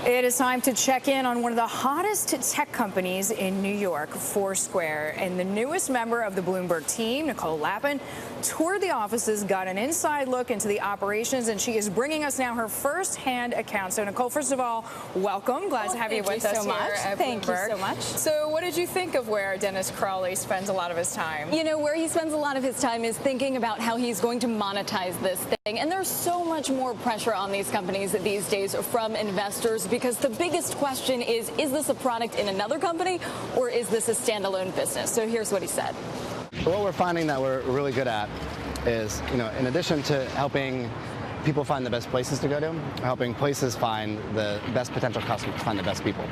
It is time to check in on one of the hottest tech companies in New York, Foursquare. And the newest member of the Bloomberg team, Nicole Lapin, toured the offices, got an inside look into the operations, and she is bringing us now her first-hand account. So, Nicole, first of all, welcome. Glad to have you with us here at Bloomberg. Thank you so much. So what did you think of where Dennis Crowley spends a lot of his time? You know, where he spends a lot of his time is thinking about how he's going to monetize this thing. And there's so much more pressure on these companies these days from investors, because the biggest question is this a product in another company or is this a standalone business? So here's what he said. What we're finding that we're really good at is, in addition to helping people find the best places to go to, helping places find the best potential customers, find the best people.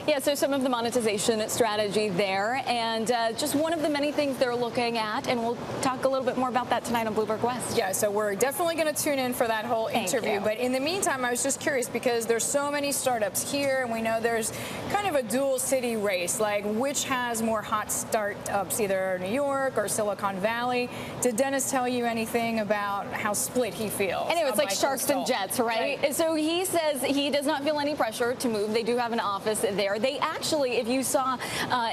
Yeah, so some of the monetization strategy there, and just one of the many things they're looking at, and we'll talk a little bit more about that tonight on Bloomberg West. Yeah, so we're definitely going to tune in for that whole interview. But in the meantime, I was just curious because there's so many startups here, and we know there's kind of a dual city race, like which has more hot startups, either New York or Silicon Valley. Did Dennis tell you anything about how split he feels? Anyway, it's like sharks and jets, right? So he says he does not feel any pressure to move. They do have an office there. They actually, if you saw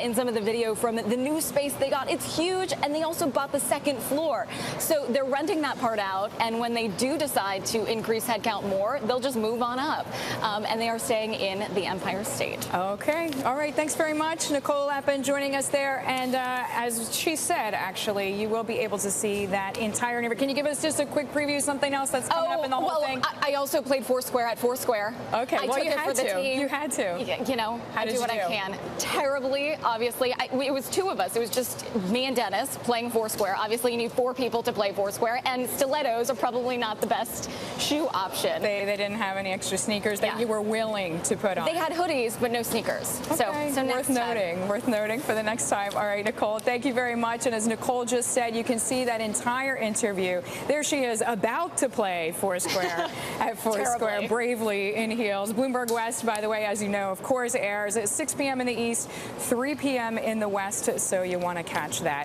in some of the video from the new space they got, it's huge, and they also bought the second floor. So they're renting that part out, and when they do decide to increase headcount more, they'll just move on up. And they are staying in the Empire State. Okay. All right. Thanks very much. Nicole Lapin joining us there. And as she said, actually, you will be able to see that entire interview. Can you give us just a quick preview of something else that's coming up in the whole thing? I also played Foursquare at Foursquare. Okay. Well, you had to. You had to. You know, I do what I can. Terribly, obviously. It was two of us. It was just me and Dennis playing Foursquare. Obviously, you need 4 people to play Foursquare, and stilettos are probably not the best shoe option. They didn't have any extra sneakers that you were willing to put on. They had hoodies, but no sneakers. Okay. So worth noting. Worth noting for the next time. All right, Nicole, thank you very much. And as Nicole just said, you can see that entire interview. There she is, about to play Foursquare at Foursquare, bravely in heels. Bloomberg West, by the way, as you know, of course, airs at 6 p.m. in the East, 3 p.m. in the West, so you want to catch that.